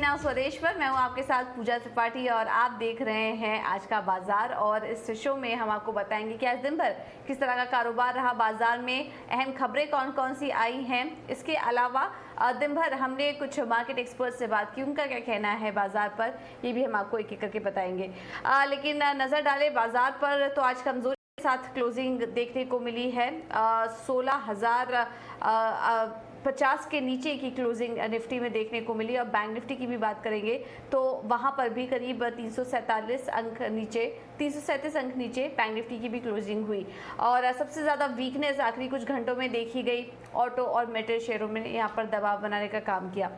Now स्वदेश पर। मैं हूं आपके साथ पूजा त्रिपाठी और आप देख रहे हैं आज का बाजार। और इस शो में हम आपको बताएंगे कि आज दिन भर किस तरह का कारोबार रहा बाजार में, अहम खबरें कौन कौन सी आई हैं। इसके अलावा दिन भर हमने कुछ मार्केट एक्सपर्ट से बात की, उनका क्या कहना है बाजार पर, ये भी हम आपको एक एक करके बताएंगे। लेकिन नज़र डालें बाजार पर तो आज कमजोरी के साथ क्लोजिंग देखने को मिली है। 16,050 के नीचे की क्लोजिंग निफ्टी में देखने को मिली। और बैंक निफ्टी की भी बात करेंगे तो वहां पर भी करीब 337 अंक नीचे, 337 अंक नीचे बैंक निफ्टी की भी क्लोजिंग हुई। और सबसे ज़्यादा वीकनेस आखिरी कुछ घंटों में देखी गई ऑटो और मेटल शेयरों में, यहाँ पर दबाव बनाने का काम किया।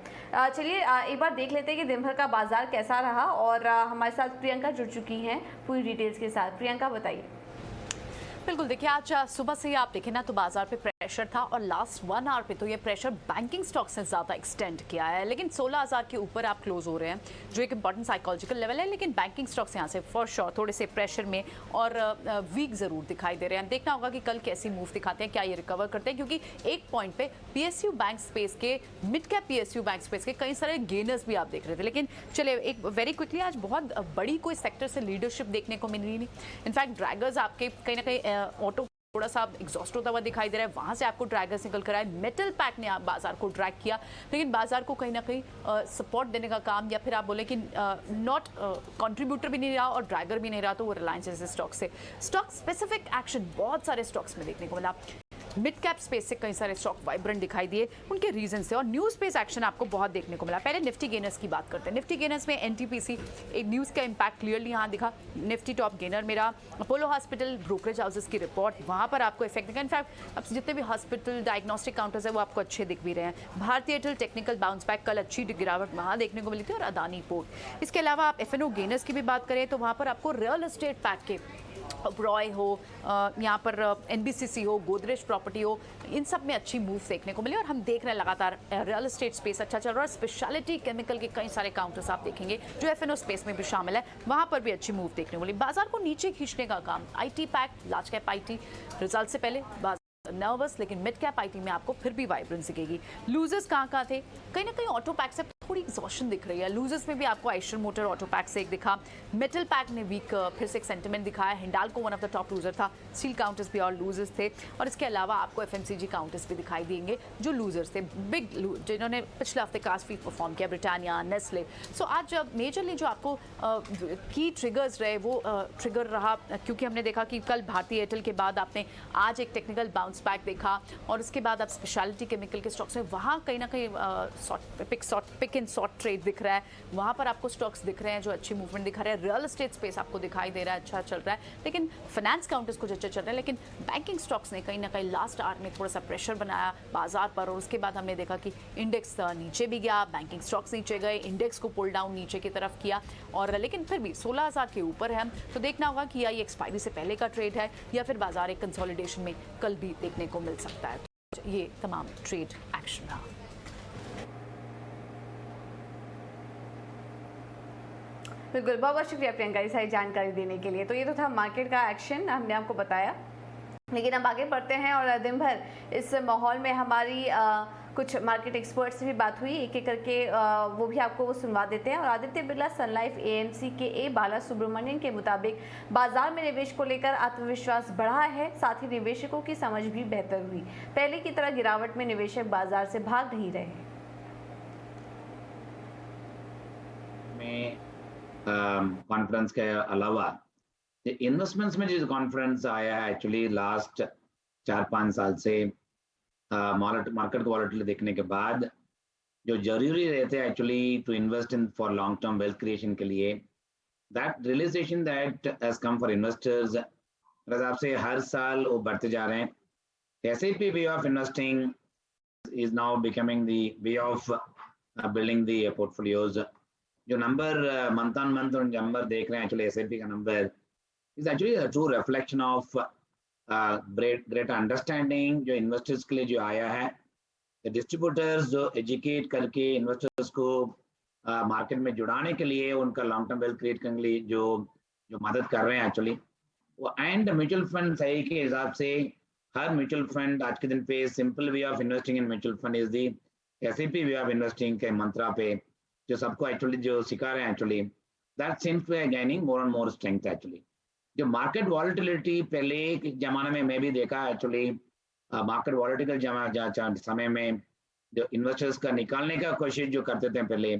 चलिए एक बार देख लेते हैं कि दिन भर का बाजार कैसा रहा। और हमारे साथ प्रियंका जुड़ चुकी हैं पूरी डिटेल्स के साथ। प्रियंका बताइए। बिल्कुल, देखिए आज सुबह से ही आप देखें ना तो बाजार पे प्रेशर था और लास्ट 1 आवर पे तो ये प्रेशर बैंकिंग स्टॉक से ज़्यादा एक्सटेंड किया है। लेकिन 16,000 के ऊपर आप क्लोज हो रहे हैं जो एक इंपॉर्टेंट साइकोलॉजिकल लेवल है। लेकिन बैंकिंग स्टॉक्स यहाँ से फॉर श्योर थोड़े से प्रेशर में और वीक ज़रूर दिखाई दे रहे हैं। देखना होगा कि कल कैसी मूव दिखाते हैं, क्या ये रिकवर करते हैं, क्योंकि एक पॉइंट पे पीएसयू बैंक स्पेस के, mid cap PSU bank space के कई सारे गेनर्स भी आप देख रहे थे। लेकिन चले एक वेरी क्विकली आज बहुत बड़ी कोई सेक्टर से लीडरशिप देखने को मिली नहीं। इनफैक्ट ड्रैगर्स आपके कहीं ना कहीं ऑटो थोड़ा सा एग्जॉस्ट होता हुआ दिखाई दे रहा है, वहां से आपको ड्रैगर्स निकल कर आए। मेटल पैक ने आप बाजार को ड्रैग किया, लेकिन बाजार को कहीं ना कहीं सपोर्ट देने का काम, या फिर आप बोले कि नॉट कंट्रीब्यूटर भी नहीं रहा और ड्रैगर भी नहीं रहा, तो वो रिलायंस जैसे स्टॉक से स्टॉक स्पेसिफिक एक्शन बहुत सारे स्टॉक्स में देखने को मिला। मिड कैप स्पेस से कई सारे स्टॉक वाइब्रेंट दिखाई दिए, उनके रीजन से। और न्यूज स्पेस एक्शन आपको बहुत देखने को मिला। पहले निफ्टी गेनर्स की बात करते हैं। निफ्टी गेनर्स में एनटीपीसी एक न्यूज का इंपैक्ट क्लियरली यहाँ दिखा। निफ्टी टॉप गेनर मेरा अपोलो हॉस्पिटल ब्रोकरेज हाउसेस की रिपोर्ट, वहाँ पर आपको इफेक्ट दिखा। इनफैक्ट अब जितने भी हॉस्पिटल डायग्नोस्टिक काउंटर्स है वो आपको अच्छे दिख भी रहे हैं। भारतीय एयरटेल टेक्निकल बाउंस बैक, कल अच्छी गिरावट वहाँ देखने को मिली थी। और अदानी पोर्ट। इसके अलावा आप एफएनओ गेनर्स की भी बात करें तो वहाँ पर आपको रियल एस्टेट पैक के रॉय हो, यहाँ पर एनबीसीसी हो, गोदरेज प्रॉपर्टी हो, इन सब में अच्छी मूव देखने को मिली। और हम देख रहे हैं लगातार रियल एस्टेट स्पेस अच्छा चल रहा है। स्पेशलिटी केमिकल के कई सारे काउंटर्स आप देखेंगे जो एफएनओ स्पेस में भी शामिल है, वहाँ पर भी अच्छी मूव देखने को मिली। बाजार को नीचे खींचने का काम IT pack, large cap IT result से पहले नर्वस, लेकिन मिड कैप आईटी में आपको फिर भी वाइब्रेंस दिखेगी। लूजर्स कहाँ थे? कहीं ना कहीं ऑटो पैक से थोड़ी एग्जॉशन दिख रही है। लूजर्स में भी आपको आइशर मोटर ऑटो पैक से एक दिखा। मेटल पैक ने वीक फिर से एक सेंटिमेंट दिखाया। Hindalco one of the top loser था। स्टील काउंटर्स भी और लूजर्स थे। और इसके अलावा आपको एफएमसीजी काउंटर्स भी दिखाई देंगे जो लूजर्स थे, बिग जिन्होंने पिछले हफ्ते काफी परफॉर्म किया, ब्रिटानिया, नेस्ले। सो आज मेजरली जो आपको की ट्रिगर्स रहे वो ट्रिगर रहा, क्योंकि हमने देखा कि कल भारतीय एयरटेल के बाद आपने आज एक टेक्निकल बाउंस बैक देखा। और उसके बाद आप स्पेशलिटी केमिकल के स्टॉक्स में वहाँ कहीं ना कहीं पिक एंड शॉर्ट ट्रेड दिख रहा है। वहाँ पर आपको स्टॉक्स दिख रहे हैं जो अच्छी मूवमेंट दिखा रहे हैं। रियल एस्टेट स्पेस आपको दिखाई दे रहा है अच्छा चल रहा है, लेकिन फाइनेंस काउंटर्स कुछ अच्छा चल रहा है। लेकिन बैंकिंग स्टॉक्स ने कहीं ना कहीं लास्ट आवर में थोड़ा सा प्रेशर बनाया बाजार पर। और उसके बाद हमने देखा कि इंडेक्स नीचे भी गया, बैंकिंग स्टॉक्स नीचे गए, इंडेक्स को पुल डाउन नीचे की तरफ किया। और लेकिन फिर भी 16,000 के ऊपर है हम, तो देखना होगा कि ये एक्सपायरी से पहले का ट्रेड है या फिर बाजार एक कंसोलिडेशन में कल भी देखने को मिल सकता है। तो ये तमाम ट्रेड एक्शन रहा। बिल्कुल, बहुत बहुत शुक्रिया प्रियंका ये सारी जानकारी देने के लिए। तो ये तो था मार्केट का एक्शन, हमने आपको बताया। लेकिन अब आगे बढ़ते हैं और दिन भर इस माहौल में हमारी कुछ मार्केट एक्सपर्ट से भी बात हुई, एक एक करके वो भी आपको वो सुनवा देते हैं। और आदित्य बिरला सन लाइफ एएमसी के ए बाला सुब्रमण्यन के मुताबिक बाजार में निवेश को लेकर आत्मविश्वास बढ़ा है, साथ ही निवेशकों की समझ भी बेहतर हुई। पहले की तरह गिरावट में निवेशक बाजार से भाग नहीं रहे। कॉन्फ्रेंस के अलावा इन्वेस्टमेंट्स में जो कॉन्फ्रेंस आया है एक्चुअली लास्ट 4-5 साल से मार्केट को वॉलेटिलिटी देखने के बाद जो जरूरी रहते हैं actually to invest in for long term wealth creation के लिए, that realization that has come for investors हिसाब से हर साल वो बढ़ते जा रहे हैं। SIP way of investing is now becoming the way of building the portfolios. जो number month on month number देख रहे हैं एक्चुअली एसआईपी का number is actually a true reflection of great understanding जो इन्वेस्टर्स के लिए जो आया है। डिस्ट्रीब्यूटर्स जो एजुकेट करके इन्वेस्टर्स को मार्केट में जुड़ाने के लिए, उनका लॉन्ग टर्म वेल्थ क्रिएट करने के लिए जो मदद कर रहे हैं एक्चुअली वो। एंड म्यूचुअल फंड सही के हिसाब से हर म्यूचुअल फंड आज के दिन पे simple way of investing in mutual fund is the SIP way of investing के मंत्रा पे जो सबको एक्चुअली जो सिखा रहे हैं actually, that seems to gaining more and more strength actually. जो मार्केट वॉलिटिलिटी पहले के जमाने में मैं भी देखा एक्चुअली, मार्केट वॉलिटिकल समय में जो इन्वेस्टर्स का निकालने का कोशिश जो करते थे पहले,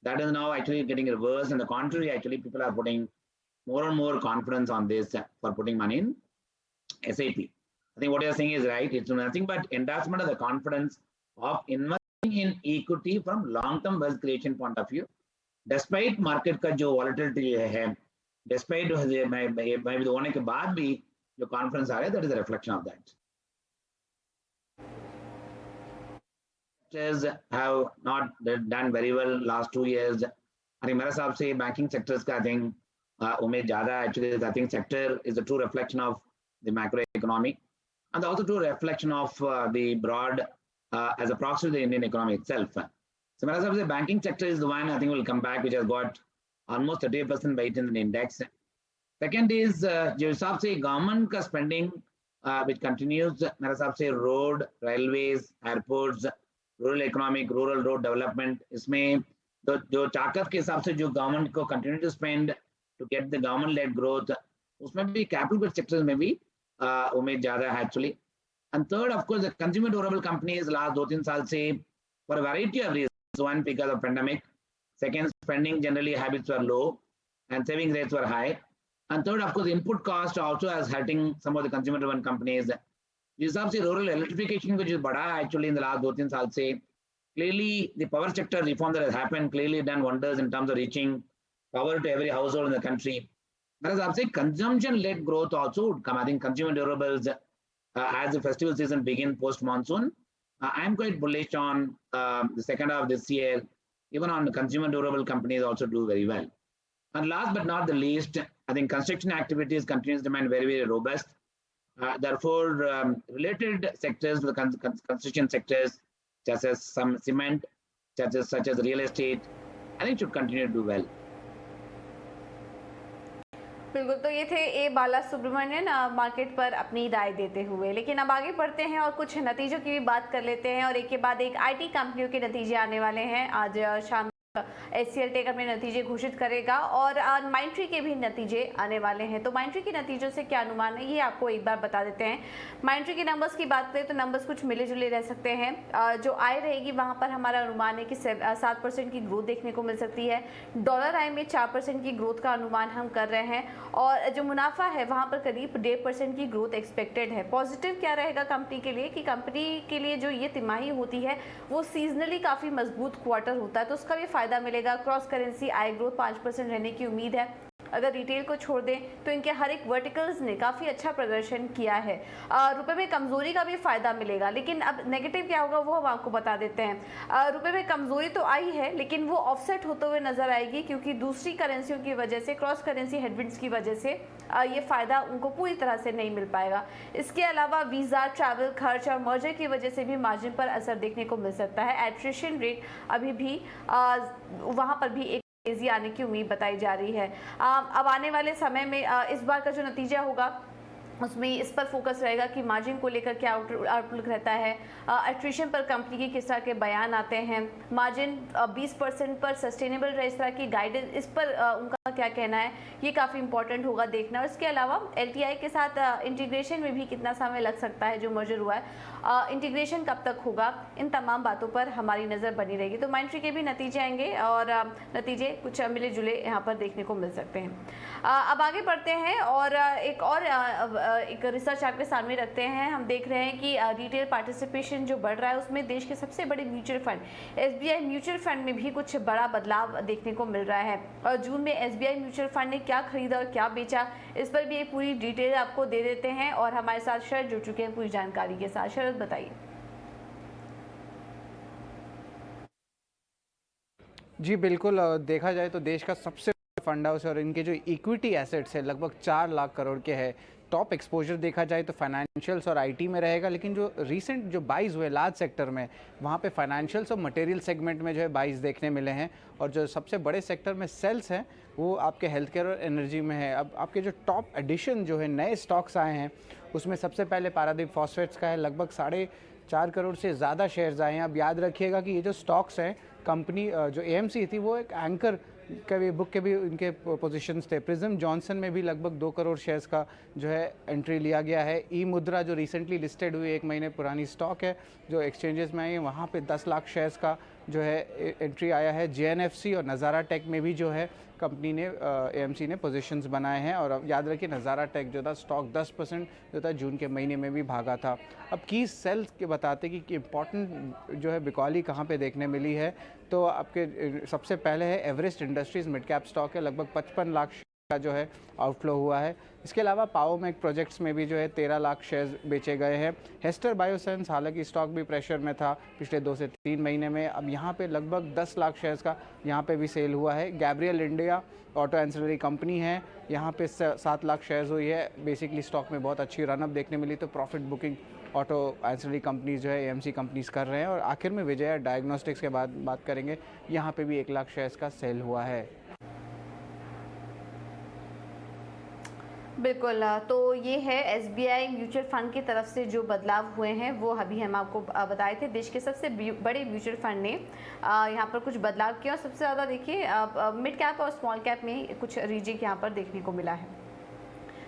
that is now actually getting reversed, and the contrary, actually people are putting more and more confidence on this for putting money in SAP. I think what you're saying is right. It's nothing but endorsement of the confidence of investing in equity from long-term wealth creation point of view. Despite market का जो volatility है, despite मैं होने के बाद भी जो confidence आ रहा है, that is a reflection of that. Have not done very well last 2 years. I think मेरे हिसाब से banking sectors का I think उम्मीद ज़्यादा actually. I think sector is the true reflection of the macroeconomy and also true reflection of the broad as a proxy of the Indian economy itself. So मेरे हिसाब से banking sector is the one I think will come back, which has got almost 30% weight in the index. Second is जो हिसाब से government का spending which continues, मेरे हिसाब से road, railways, airports, rural economic, rural road development, इसमें तो जो ताकत के हिसाब से जो गवर्नमेंट को continue to spend to get the government led growth, उसमें भी कैपिटल सेक्टर्स में भी उम्मीद ज्यादा है actually. And third of course the consumer durable companies last 2-3 साल से for variety of reasons, one because of pandemic, second spending generally habits were low and saving rates were high, and third of course input cost also has hurting some of the consumer driven companies. जिस हिसाब से rural electrification को जो बढ़ा actually in the last 2-3 साल से, clearly the power sector reform that has happened clearly done wonders in terms of reaching power to every household in the country. Whereas I would say consumption led growth also would come. I think consumer durables as the festival season begin post monsoon, I am quite bullish on the second half of this year. Even on the consumer durable companies also do very well. And last but not the least, I think construction activities continues to remain very, very robust. Therefore, related sectors to the construction sectors, such as some cement, such as real estate, I think should continue to do well. बिल्कुल, तो ये थे ए बाला Subramanian market पर अपनी राय देते हुए. लेकिन अब आगे बढ़ते हैं और कुछ नतीजों की भी बात कर लेते हैं, और एक के बाद एक आईटी कंपनियों के नतीजे आने वाले हैं. आज शाम HCL टेक अपने नतीजे घोषित करेगा और माइंडट्री के भी नतीजे आने वाले हैं. तो माइंडट्री के नतीजों से क्या अनुमान है ये आपको एक बार बता देते हैं. माइंडट्री के नंबर्स की बात करें तो नंबर्स कुछ मिले जुले रह सकते हैं. जो आय रहेगी वहां पर हमारा अनुमान है कि 7% की ग्रोथ देखने को मिल सकती है. डॉलर आय में 4% की ग्रोथ का अनुमान हम कर रहे हैं, और जो मुनाफा है वहां पर करीब 1.5% की ग्रोथ एक्सपेक्टेड है. पॉजिटिव क्या रहेगा कंपनी के लिए कि कंपनी के लिए जो ये तिमाही होती है वो सीजनली काफ़ी मजबूत क्वार्टर होता है, तो उसका भी फायदा मिलेगा. क्रॉस करेंसी आय ग्रोथ 5% रहने की उम्मीद है. अगर रिटेल को छोड़ दें तो इनके हर एक वर्टिकल्स ने काफ़ी अच्छा प्रदर्शन किया है. रुपए में कमजोरी का भी फायदा मिलेगा, लेकिन अब नेगेटिव क्या होगा वो हम आपको बता देते हैं. रुपए में कमजोरी तो आई है, लेकिन वो ऑफसेट होते हुए नजर आएगी, क्योंकि दूसरी करेंसियों की वजह से, क्रॉस करेंसी हेडविंड्स की वजह से ये फायदा उनको पूरी तरह से नहीं मिल पाएगा. इसके अलावा वीज़ा, ट्रैवल खर्च और मर्जर की वजह से भी मार्जिन पर असर देखने को मिल सकता है. एट्रिशन रेट अभी भी वहाँ पर भी एक तेजी आने की उम्मीद बताई जा रही है. अब आने वाले समय में इस बार का जो नतीजा होगा उसमें इस पर फोकस रहेगा कि मार्जिन को लेकर क्या आउटलुक रहता है. एट्रिशन पर कंपनी की किस तरह के बयान आते हैं, मार्जिन 20% पर सस्टेनेबल रहे, इस तरह की गाइडेंस, इस पर उनका क्या कहना है, ये काफ़ी इंपॉर्टेंट होगा देखना. और इसके अलावा LTI के साथ इंटीग्रेशन में भी कितना समय लग सकता है, जो मर्जर हुआ है, इंटीग्रेशन कब तक होगा, इन तमाम बातों पर हमारी नज़र बनी रहेगी. तो माइंडट्री के भी नतीजे आएंगे और नतीजे कुछ मिले जुले यहाँ पर देखने को मिल सकते हैं. अब आगे बढ़ते हैं और एक रिसर्च आपके सामने रखते हैं. हम देख रहे हैं कि रिटेल पार्टिसिपेशन जो बढ़ रहा है उसमें देश के सबसे बड़े mutual fund SBI mutual fund में भी कुछ बड़ा बदलाव देखने को मिल रहा है. और जून में SBI म्यूचुअल फंड ने क्या खरीदा और क्या बेचा, इस पर भी एक पूरी डिटेल आपको दे देते हैं. और हमारे साथ शरद जुड़ चुके हैं पूरी जानकारी के साथ. शरद बताइए. जी बिल्कुल, देखा जाए तो देश का सबसे फंड हाउस और इनके जो इक्विटी एसेट्स है लगभग 4 लाख करोड़ के है. टॉप एक्सपोजर देखा जाए तो फाइनेंशियल्स और IT में रहेगा, लेकिन जो रीसेंट जो बाइज हुए लार्ज सेक्टर में, वहाँ पे फाइनेंशियल्स और मटेरियल सेगमेंट में जो है बाइज देखने मिले हैं. और जो सबसे बड़े सेक्टर में सेल्स हैं वो आपके हेल्थ केयर और एनर्जी में है. अब आपके जो टॉप एडिशन जो है नए स्टॉक्स आए हैं उसमें सबसे पहले पारादीप फॉस्फेट्स का है, लगभग 4.5 करोड़ से ज़्यादा शेयर्स आए हैं. अब याद रखिएगा कि ये जो स्टॉक्स हैं कंपनी जो एएमसी थी वो एक एंकर का भी बुक के भी उनके पोजीशंस थे। प्रिज्म जॉनसन में भी लगभग 2 करोड़ शेयर्स का जो है एंट्री लिया गया है। ई मुद्रा जो रिसेंटली लिस्टेड हुई 1 महीने पुरानी स्टॉक है जो एक्सचेंजेस में आई है, वहाँ पे 10 लाख शेयर्स का जो है एंट्री आया है। जेएनएफसी और नज़ारा टेक में भी जो है कंपनी ने एएमसी ने पोजीशंस बनाए हैं। और अब याद रखिए नज़ारा टेक जो था स्टॉक 10% जो था जून के महीने में भी भागा था। अब की सेल्स के बताते कि इम्पॉर्टेंट जो है बिकॉली कहाँ पे देखने मिली है, तो आपके सबसे पहले है Everest industries mid cap stock है, लगभग 55 लाख का जो है आउटफ्लो हुआ है। इसके अलावा पावरमेक प्रोजेक्ट्स में भी जो है 13 लाख शेयर्स बेचे गए हैं। हेस्टर बायोसाइंस हालांकि स्टॉक भी प्रेशर में था पिछले 2 से 3 महीने में, अब यहाँ पे लगभग 10 लाख शेयर्स का यहाँ पे भी सेल हुआ है। Gabriel India auto ancillary company है, यहाँ पे 7 लाख शेयर्स हुई है। बेसिकली स्टॉक में बहुत अच्छी रनअप देखने मिली, तो profit booking auto ancillary companies जो है एएमसी कंपनीज कर रहे हैं। और आखिर में विजया डायग्नोस्टिक्स के बाद बात करेंगे, यहाँ पे भी 1 लाख शेयर्स का सेल हुआ है। बिल्कुल, तो ये है एसबीआई म्यूचुअल फंड की तरफ से जो बदलाव हुए हैं वो अभी हम आपको बताए थे। देश के सबसे बड़े म्यूचुअल फंड ने यहाँ पर कुछ बदलाव किया और सबसे ज़्यादा देखिए मिड कैप और स्मॉल कैप में कुछ रीजिक यहाँ पर देखने को मिला है।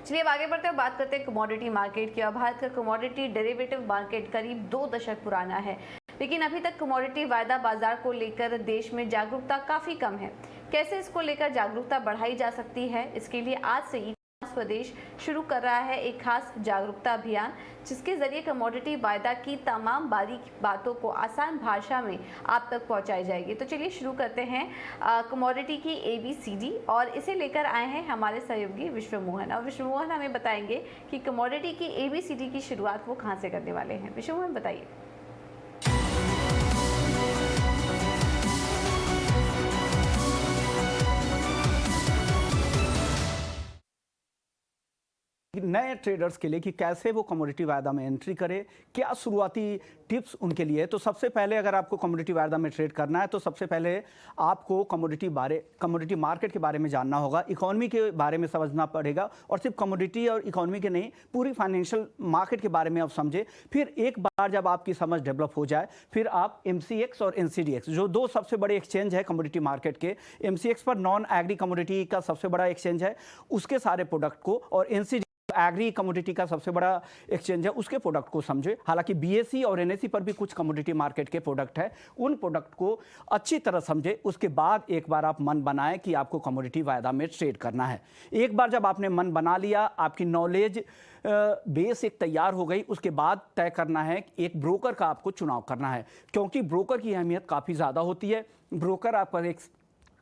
चलिए अब आगे बढ़ते हैं, बात करते हैं कमोडिटी मार्केट की। भारत का कमोडिटी डेरिवेटिव मार्केट करीब 2 दशक पुराना है, लेकिन अभी तक कमोडिटी वायदा बाजार को लेकर देश में जागरूकता काफ़ी कम है। कैसे इसको लेकर जागरूकता बढ़ाई जा सकती है, इसके लिए आज से ही प्रदेश शुरू कर रहा है एक खास जागरूकता अभियान, जिसके जरिए कमोडिटी वायदा की तमाम बारीक बातों को आसान भाषा में आप तक पहुंचाई जाएगी। तो चलिए शुरू करते हैं कमोडिटी की ABCD, और इसे लेकर आए हैं हमारे सहयोगी विश्व मोहन। और विश्व मोहन हमें बताएंगे कि कमोडिटी की ABCD की शुरुआत वो कहां से करने वाले हैं। विश्व मोहन बताइए। नए ट्रेडर्स के लिए कि कैसे वो कमोडिटी वायदा में एंट्री करें, क्या शुरुआती टिप्स उनके लिए। तो सबसे पहले अगर आपको कमोडिटी वायदा में ट्रेड करना है तो सबसे पहले आपको कमोडिटी मार्केट के बारे में जानना होगा, इकोनॉमी के बारे में समझना पड़ेगा, और सिर्फ कमोडिटी और इकोनॉमी के नहीं पूरी फाइनेंशियल मार्केट के बारे में आप समझे। फिर एक बार जब आपकी समझ डेवलप हो जाए फिर आप MCX और NCDX जो 2 सबसे बड़े एक्सचेंज है कमोडिटी मार्केट के, MCX पर नॉन एग्री कमोडिटी का सबसे बड़ा एक्सचेंज है, उसके सारे प्रोडक्ट को, और NCDX एग्री कमोडिटी का सबसे बड़ा एक्सचेंज है उसके प्रोडक्ट को समझे। हालांकि BSE और NSE पर भी कुछ कमोडिटी मार्केट के प्रोडक्ट है, उन प्रोडक्ट को अच्छी तरह समझे। उसके बाद एक बार आप मन बनाएं कि आपको कमोडिटी वायदा में ट्रेड करना है। एक बार जब आपने मन बना लिया, आपकी नॉलेज बेस एक तैयार हो गई, उसके बाद तय करना है एक ब्रोकर का आपको चुनाव करना है, क्योंकि ब्रोकर की अहमियत काफ़ी ज़्यादा होती है। ब्रोकर आपका एक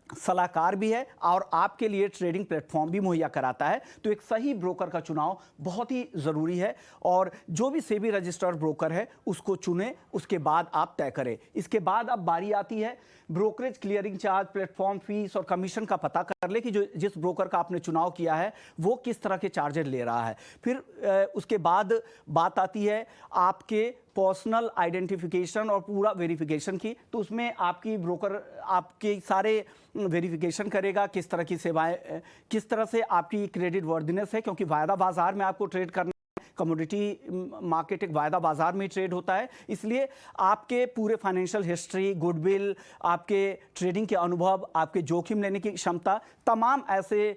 सलाहकार भी है और आपके लिए ट्रेडिंग प्लेटफॉर्म भी मुहैया कराता है। तो एक सही ब्रोकर का चुनाव बहुत ही ज़रूरी है, और जो भी सेबी रजिस्टर्ड ब्रोकर है उसको चुने, उसके बाद आप तय करें। इसके बाद अब बारी आती है brokerage clearing charge, platform fees और कमीशन का पता कर ले कि जो जिस ब्रोकर का आपने चुनाव किया है वो किस तरह के चार्जेस ले रहा है। फिर उसके बाद बात आती है आपके पर्सनल आइडेंटिफिकेशन और पूरा वेरिफिकेशन की। तो उसमें आपकी ब्रोकर आपके सारे वेरिफिकेशन करेगा, किस तरह की सेवाएं, किस तरह से आपकी क्रेडिट वर्दीनेस है, क्योंकि वायदा बाजार में आपको ट्रेड करना, कमोडिटी मार्केट एक वायदा बाजार में ट्रेड होता है, इसलिए आपके पूरे फाइनेंशियल हिस्ट्री, गुडविल, आपके ट्रेडिंग के अनुभव, आपके जोखिम लेने की क्षमता, तमाम ऐसे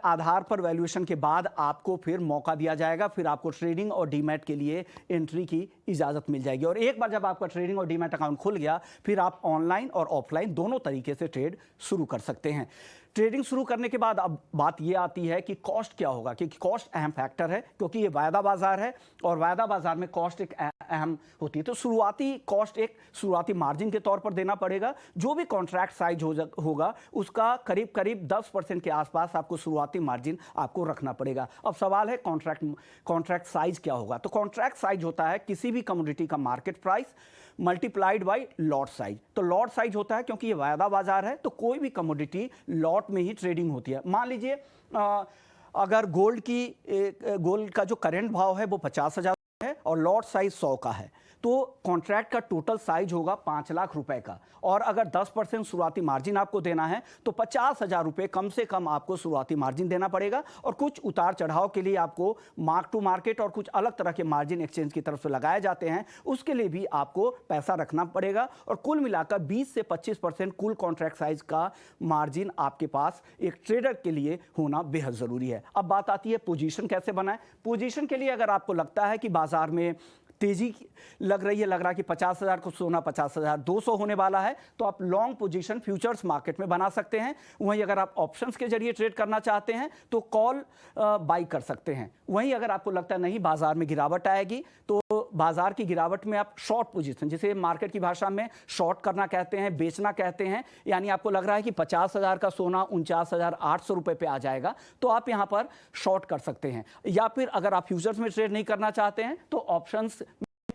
आधार पर वैल्यूएशन के बाद आपको फिर मौका दिया जाएगा। फिर आपको ट्रेडिंग और डीमैट के लिए एंट्री की इजाज़त मिल जाएगी। और एक बार जब आपका ट्रेडिंग और डीमैट अकाउंट खुल गया फिर आप ऑनलाइन और ऑफलाइन दोनों तरीके से ट्रेड शुरू कर सकते हैं। ट्रेडिंग शुरू करने के बाद अब बात यह आती है कि कॉस्ट क्या होगा, क्योंकि कॉस्ट अहम फैक्टर है, क्योंकि ये वायदा बाजार है और वायदा बाजार में कॉस्ट एक अहम होती है। तो शुरुआती कॉस्ट एक शुरुआती मार्जिन के तौर पर देना पड़ेगा। जो भी कॉन्ट्रैक्ट साइज होगा उसका करीब करीब 10% के आसपास आपको शुरुआती मार्जिन आपको रखना पड़ेगा। अब सवाल है कॉन्ट्रैक्ट साइज क्या होगा। तो कॉन्ट्रैक्ट साइज होता है किसी भी कमोडिटी का market price multiplied by lot size. तो लॉट साइज होता है क्योंकि ये वायदा बाजार है तो कोई भी कमोडिटी लॉट में ही ट्रेडिंग होती है। मान लीजिए अगर गोल्ड का जो करेंट भाव है वो 50,000 है और लॉट साइज 100 का है, तो कॉन्ट्रैक्ट का टोटल साइज होगा 5 लाख रुपए का, और अगर 10% शुरुआती मार्जिन आपको देना है तो 50,000 रुपए कम से कम आपको शुरुआती मार्जिन देना पड़ेगा। और कुछ उतार चढ़ाव के लिए आपको मार्क टू मार्केट और कुछ अलग तरह के मार्जिन एक्सचेंज की तरफ से लगाए जाते हैं, उसके लिए भी आपको पैसा रखना पड़ेगा। और कुल मिलाकर 20 से 25% कुल कॉन्ट्रैक्ट साइज का मार्जिन आपके पास एक ट्रेडर के लिए होना बेहद जरूरी है। अब बात आती है पोजीशन कैसे बनाएं। पोजीशन के लिए अगर आपको लगता है कि बाजार में तेजी लग रही है, लग रहा है कि 50,000 को सोना 50,200 होने वाला है, तो आप लॉन्ग पोजीशन फ्यूचर्स मार्केट में बना सकते हैं। वहीं अगर आप ऑप्शंस के जरिए ट्रेड करना चाहते हैं तो कॉल बाई कर सकते हैं। वहीं अगर आपको लगता है नहीं बाजार में गिरावट आएगी तो बाजार की गिरावट में आप शॉर्ट पोजीशन, जिसे मार्केट की भाषा में शॉर्ट करना कहते हैं, बेचना कहते हैं, यानी आपको लग रहा है कि 50,000 का सोना 49,800 रुपए पे आ जाएगा तो आप यहां पर शॉर्ट कर सकते हैं। या फिर अगर आप फ्यूचर्स में ट्रेड नहीं करना चाहते हैं तो ऑप्शंस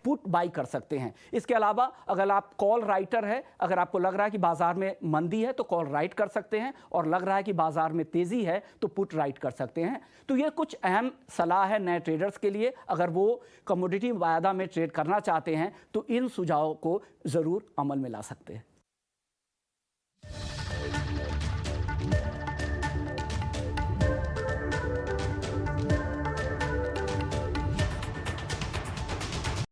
पुट बाई कर सकते हैं। इसके अलावा अगर आप कॉल राइटर है, अगर आपको लग रहा है कि बाजार में मंदी है तो कॉल राइट कर सकते हैं, और लग रहा है कि बाजार में तेजी है तो पुट राइट कर सकते हैं। तो ये कुछ अहम सलाह है नए ट्रेडर्स के लिए, अगर वो कमोडिटी वायदा में ट्रेड करना चाहते हैं तो इन सुझावों को जरूर अमल में ला सकते हैं।